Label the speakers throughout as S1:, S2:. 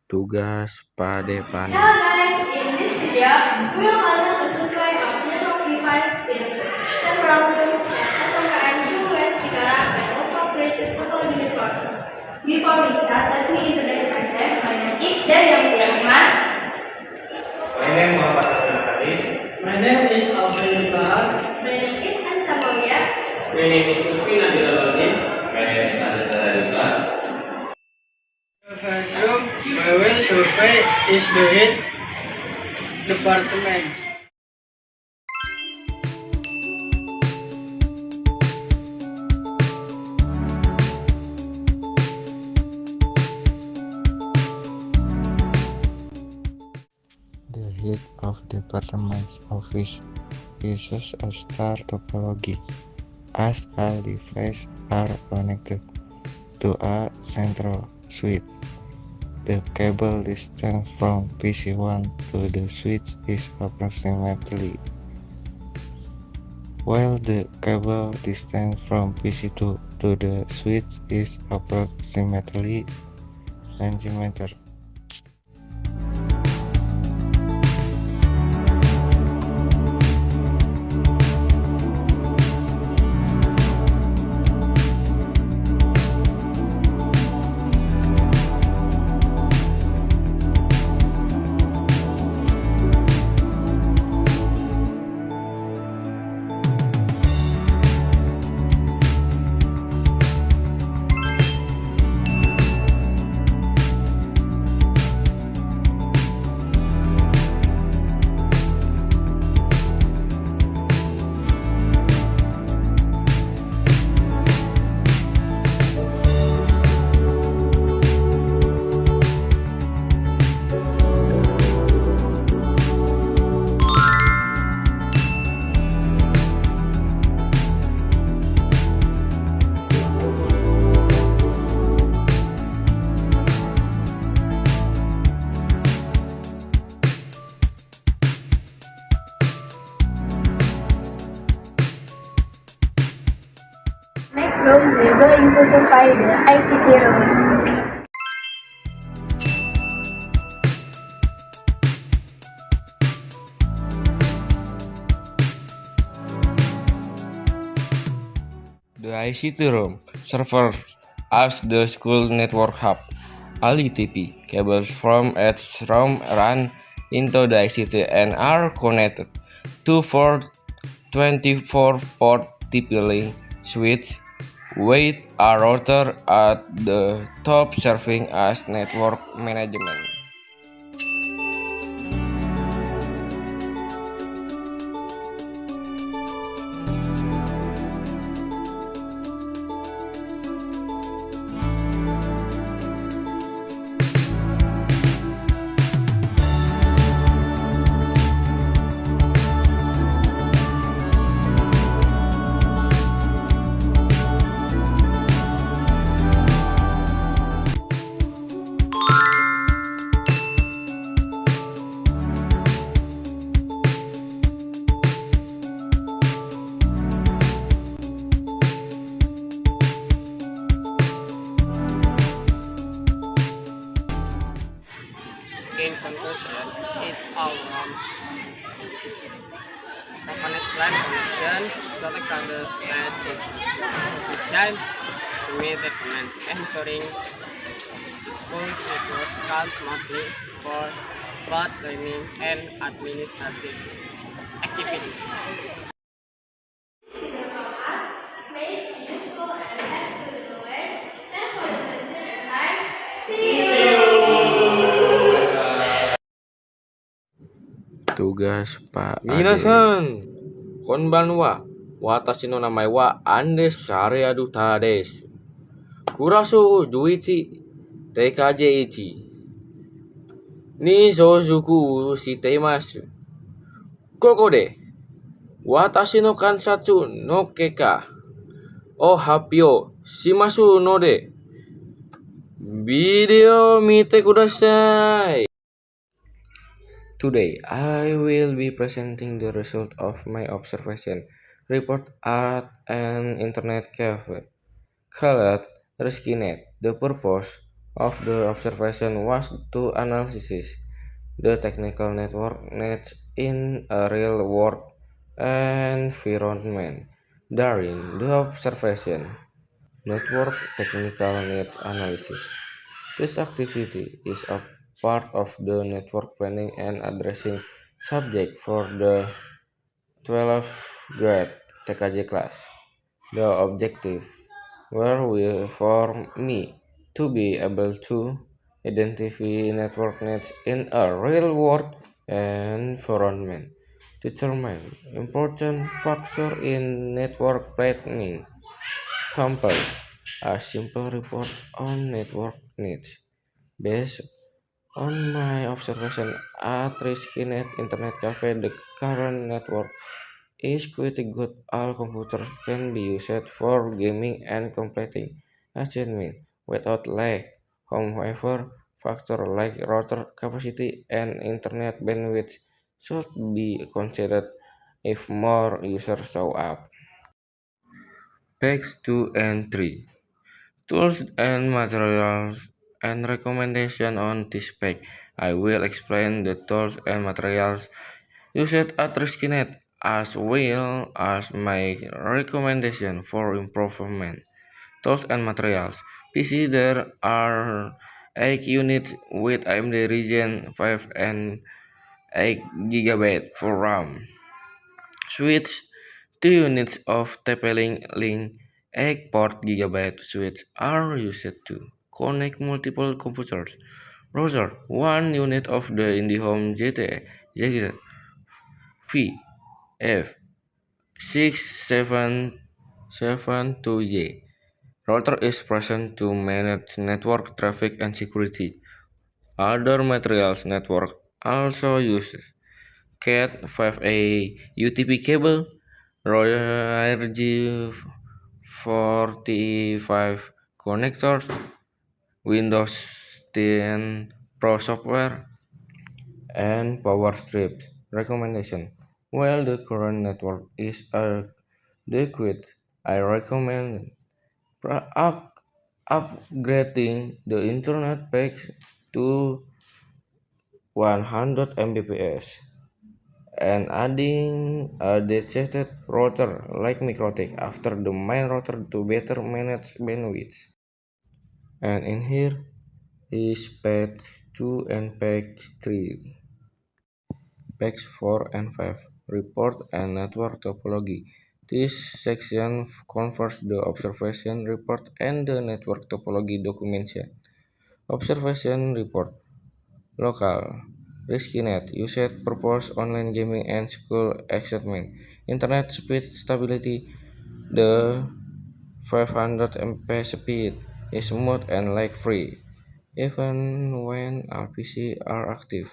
S1: Tugas Padepane.
S2: Hello guys, in this video we will learn a good way of network device in several rooms at SMKN 2 Cikarang and also create a total network. Before we start, let me introduce myself. My name is Darian Rahman.
S3: My name is Muhammad Abdul Haris.
S4: My name is Alfred Bahar.
S2: My name is Ansa Mawiyah.
S3: My name is Lufin Nabil Alamin.
S5: My name is Andres Radika.
S4: First room, we will survey is the head department.
S1: The head of department's office uses a star topology as all devices are connected to a central switch. The cable distance from PC1 to the switch is approximately, while the cable distance from PC2 to the switch is approximately 90 meters.
S2: Next room, we're going to survey the ICT room.
S5: The ICT room serves as the school network hub. All UTP cables from its room run into the ICT and are connected to 24-port TP-Link switch with a router at the top serving as network management.
S4: In conclusion, it's all around component plan connection, total cable net is sufficient to meet the demand, ensuring the school's network runs smoothly for both learning and administrative activity.
S2: Video from us made useful and add to the knowledge. Thanks for the attention and time. See you.
S1: Tugas Pak Ade.
S5: Minasan, konbanwa, watashi no namae wa Andes Sareadu desu. Kuraso Juichi TKJ ichi ni souzuku shiteimasu. Koko de watashi no kansatsu no keka o happyou shimasu node video mite kudasai. Today, I will be presenting the result of my observation report at an internet cafe called Reskinet. The purpose of the observation was to analyze the technical network needs in a real-world environment. During the observation, network technical needs analysis. This activity is a part of the network planning and addressing subject for the 12th grade TKJ class. The objective for me to be able to identify network needs in a real-world environment, determine important factor in network planning, compile a simple report on network needs based on my observation at Riskinet Internet Cafe. The current network is quite good. All computers can be used for gaming and completing achievements without lag. However, factors like router capacity and internet bandwidth should be considered if more users show up. Page 2 and 3. Tools and materials and recommendation on this page. I will explain the tools and materials used at Riskinet as well as my recommendation for improvement. Tools and materials. PC there are 8 units with AMD Ryzen 5 and 8 GB for RAM. Switch 2 units of TP-Link 8 GB switch are used to connect multiple computers. Router 1 unit of the IndiHome GTA V F 6772Y. Router is present to manage network traffic and security. Other materials network also uses Cat 5A UTP cable, RJ45 connectors, Windows 10 Pro software, and power strips. Recommendation. While the current network is adequate, I recommend upgrading the internet packs to 100 Mbps and adding a dedicated router like MikroTik after the main router to better manage bandwidth. And in here is page 2 and page 3. Page 4 and 5. Report and network topology. This section covers the observation report and the network topology documentation. Observation report. Local. Riskinet. Used purpose online gaming and school excitement. Internet speed stability. The 500 Mbps speed is smooth and lag free, even when RPC are active.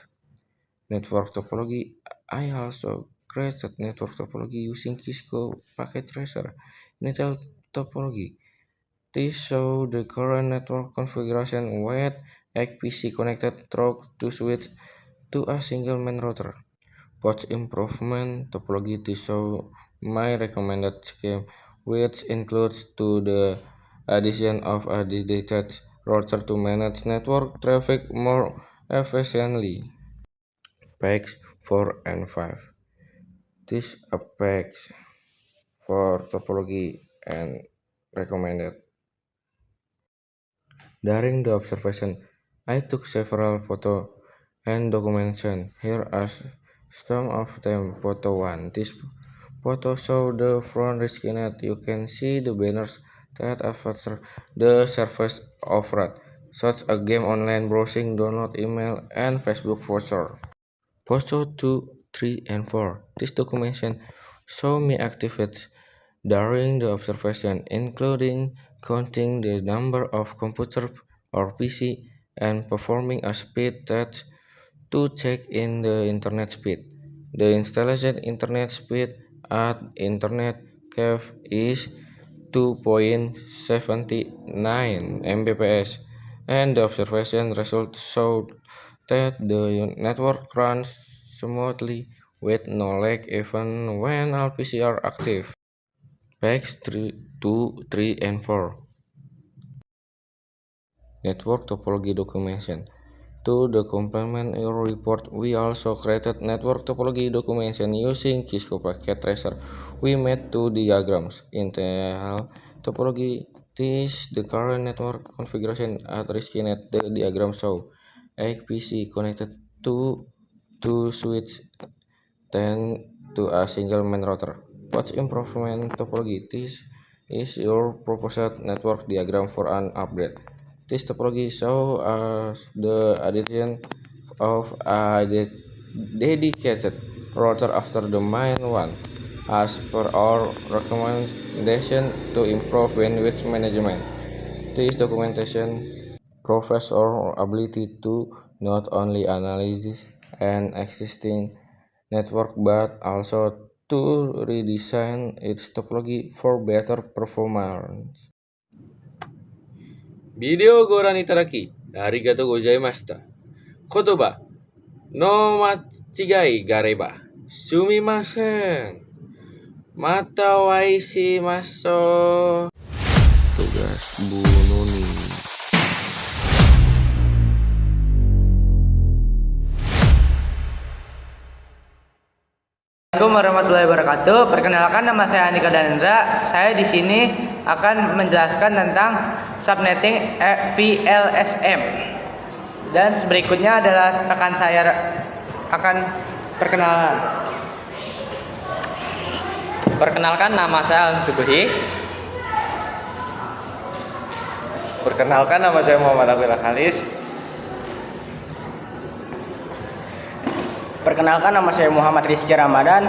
S5: Network topology. I also created network topology using Cisco Packet Tracer. Initial topology. This shows the current network configuration with PC connected through two switches to a single main router. Post improvement topology to show my recommended scheme, which includes to the addition of a dedicated router to manage network traffic more efficiently. Page 4 and 5. This a page for topology and recommended. During the observation, I took several photos and documentation. Here are some of them. Photo 1. This photo shows the front Riskinet. You can see the banners that after the surface of red, such as game online browsing, download email, and Facebook voucher. Photo 2, 3, and 4. This documentation show me activities during the observation, including counting the number of computers or PC and performing a speed test to check in the internet speed. The installation internet speed at Internet Cafe is 2.79 Mbps, and the observation results showed that the network runs smoothly with no lag even when all PC are active. Page 2, 3, and 4. network topology documentation. To complement your report, we also created network topology documentation using Cisco Packet Tracer. We made two diagrams. Intel topology is the current network configuration at RiskNet. The diagram show a PC connected to two switches, then to a single main router. What's improvement topology? This is your proposed network diagram for an upgrade. This topology shows us the addition of a dedicated router after the main one, as per our recommendation to improve bandwidth management. This documentation provides our ability to not only analyze an existing network but also to redesign its topology for better performance. ビデオをご覧いただきありがとうございました。言葉の間違いがあればすみません。またお会いしましょう。Tugas Bu Nuni.
S6: Assalamualaikum warahmatullahi wabarakatuh. Perkenalkan, nama saya Andika Danendra. Saya di sini akan menjelaskan tentang subnetting VLSM. Dan berikutnya adalah rekan saya akan perkenalan. Perkenalkan, nama saya Alam Subuhi.
S3: Perkenalkan, nama saya Muhammad Abdullah Khalis.
S6: Perkenalkan, nama saya Muhammad Rizky Ramadan.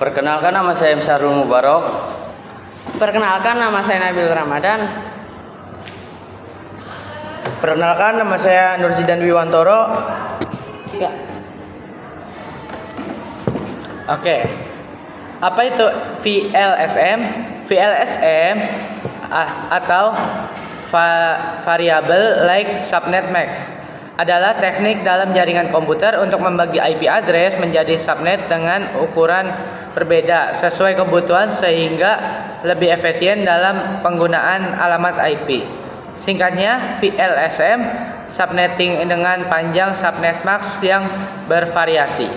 S4: Perkenalkan, nama saya Sarul Mubarak.
S6: Perkenalkan, nama saya Nabil Ramadan. Perkenalkan, nama saya Nurjidan Wiwantoro. Oke. Apa itu VLSM? VLSM atau Variable Like Subnet Max adalah teknik dalam jaringan komputer untuk membagi IP address menjadi subnet dengan ukuran berbeda sesuai kebutuhan sehingga lebih efisien dalam penggunaan alamat IP. Singkatnya, VLSM subnetting dengan panjang subnet max yang bervariasi.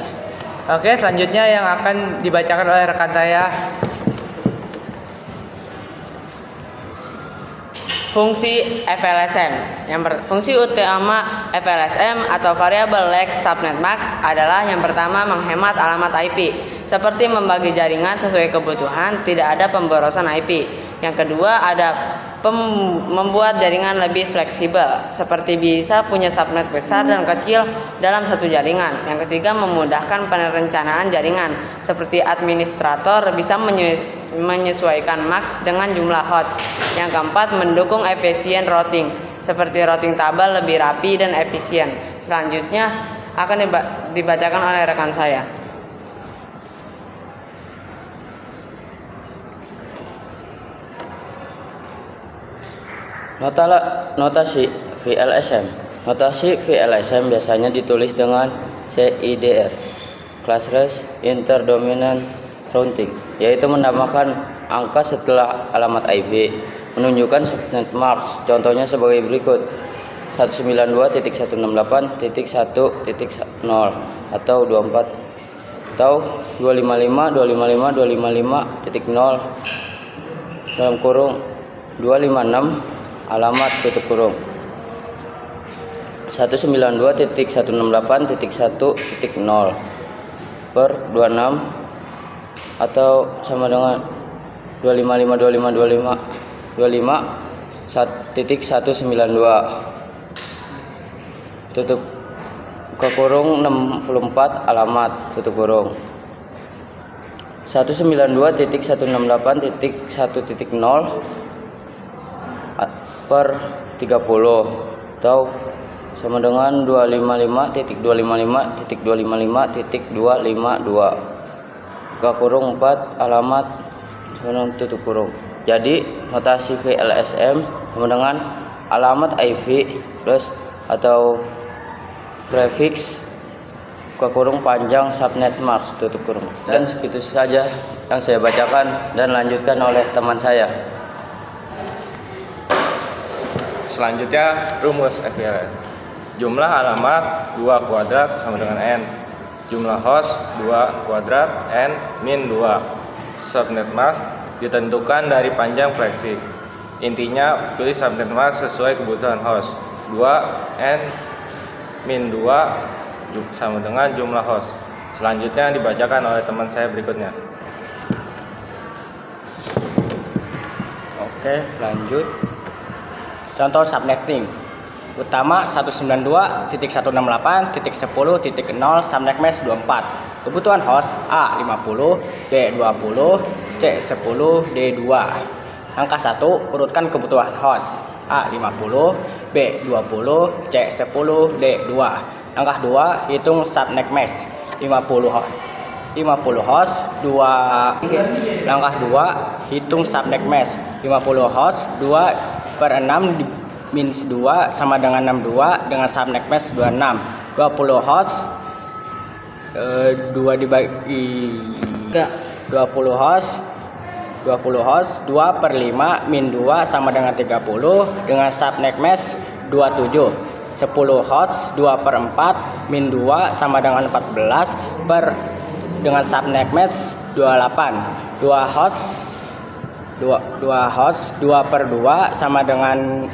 S6: Oke, selanjutnya yang akan dibacakan oleh rekan saya. Fungsi FLSM. Fungsi utama FLSM atau Variable Length Subnet Max adalah yang pertama menghemat alamat IP, seperti membagi jaringan sesuai kebutuhan, tidak ada pemborosan IP. Yang kedua ada membuat jaringan lebih fleksibel, seperti bisa punya subnet besar dan kecil dalam satu jaringan. Yang ketiga memudahkan perencanaan jaringan, seperti administrator bisa menyesuaikan max dengan jumlah host. Yang keempat mendukung efisien routing, seperti routing tabel lebih rapi dan efisien. Selanjutnya akan dibacakan oleh rekan saya.
S7: Notasi VLSM. Notasi VLSM biasanya ditulis dengan CIDR, Classless Interdomain Routing, yaitu menambahkan angka setelah alamat IP, menunjukkan subnet max. Contohnya sebagai berikut: 192.168.1.0 atau 24 atau 255.255.255.0 dalam kurung 256 alamat tutup kurung 192.168.1.0 per 26 atau sama dengan 255.255.25.192 tutup ke kurung 64 alamat tutup kurung 192.168.1.0 per 30 atau sama dengan 255.255.255.252 ke kurung 4 alamat tutup kurung. Jadi notasi VLSM sama dengan alamat IP plus atau prefix ke kurung panjang subnet max tutup kurung. Dan segitu saja yang saya bacakan dan lanjutkan oleh teman saya.
S3: selanjutnya rumus FPLS. Jumlah alamat 2 kuadrat sama dengan N. Jumlah host 2 kuadrat N min 2. Subnet mask ditentukan dari panjang fraksi. Intinya pilih subnet mask sesuai kebutuhan host. 2 N min 2 sama dengan jumlah host. Selanjutnya dibacakan oleh teman saya berikutnya.
S4: Oke, lanjut. Contoh subnetting. Utama 192.168.10.0 subnet mask 24. Kebutuhan host A 50, B 20, C 10, D 2. Angka 1 urutkan kebutuhan host A 50, B 20, C 10, D 2. Angka 2 hitung subnet mask 50 host. 50 host 2. Langkah 2 hitung subnet mask 50 host 2 per 6 min 2 sama dengan 62 dengan subnet mask 26. 20 host 2 dibagi 20 host 2 per 5 min 2 sama dengan 30 dengan subnet mask 27. 10 host 2 per 4 min 2 sama dengan 14 per dengan subnet mask 28. 2 host 2 per 2 sama dengan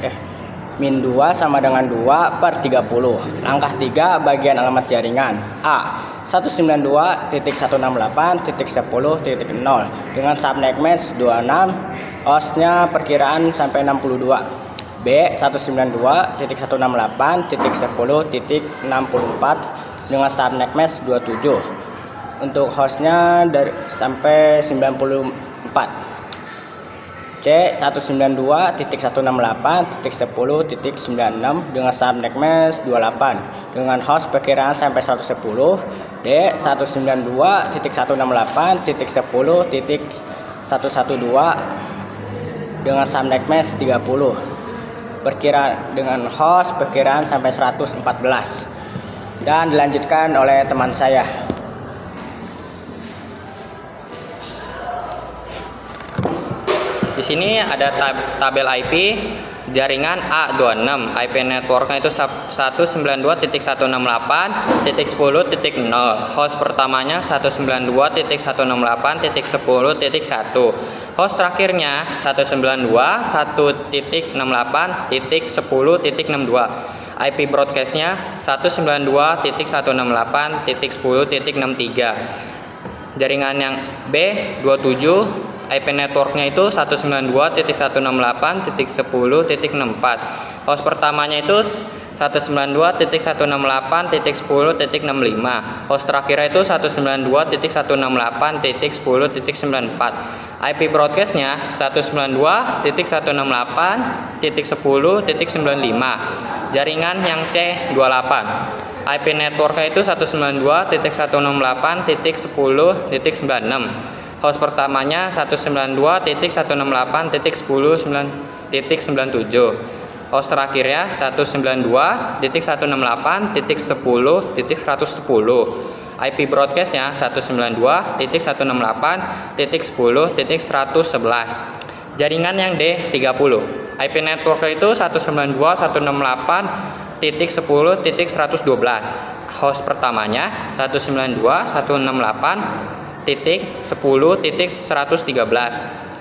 S4: min 2 sama dengan 2 per 30. Langkah 3 bagian alamat jaringan A 192.168.10.0 dengan subnet mask 26. Hostnya perkiraan sampai 62. B 192.168.10.64 dengan subnet mask 27. Untuk hostnya dari sampai 94. C 192.168.10.96 dengan subnet mask 28 dengan host perkiraan sampai 110. D 192.168.10.112 dengan subnet mask 30 perkiraan dengan host perkiraan sampai 114. Dan dilanjutkan oleh teman saya.
S6: Di sini ada tabel IP jaringan A26. IP networknya itu 192.168.10.0. Host pertamanya 192.168.10.1. Host terakhirnya 192.168.10.62. IP broadcastnya 192.168.10.63. Jaringan yang B27 IP networknya itu 192.168.10.64. Host pertamanya itu 192.168.10.65. Host terakhirnya itu 192.168.10.94. IP broadcastnya 192.168.10.95. Jaringan yang C28. IP networknya itu 192.168.10.96. Host pertamanya 192.168.10.97. Host terakhirnya 192.168.10.110. IP broadcastnya 192.168.10.111. Jaringan yang D30. IP network itu 192.168.10.112. Host pertamanya 192.168.10.113.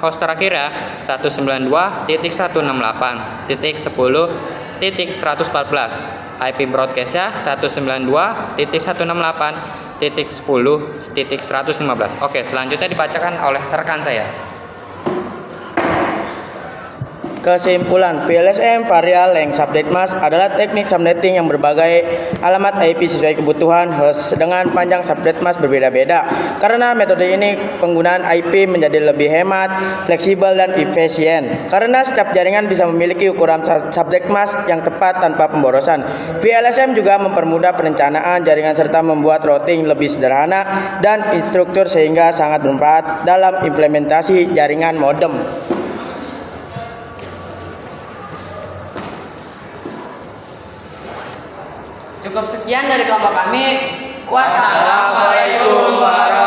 S6: Host terakhirnya 192.168.10.114. IP broadcastnya 192.168.10.115. Oke, selanjutnya dibacakan oleh rekan saya.
S4: Kesimpulan, VLSM Varial Length Subnet Mask adalah teknik subnetting yang berbagai alamat IP sesuai kebutuhan host dengan panjang subnet mask berbeda-beda. Karena metode ini penggunaan IP menjadi lebih hemat, fleksibel dan efisien. Karena setiap jaringan bisa memiliki ukuran subnet mask yang tepat tanpa pemborosan. VLSM juga mempermudah perencanaan jaringan serta membuat routing lebih sederhana dan instruktur sehingga sangat bermanfaat dalam implementasi jaringan modem.
S6: Cukup sekian dari kelompok kami.
S4: Wassalamualaikum warahmatullahi wabarakatuh.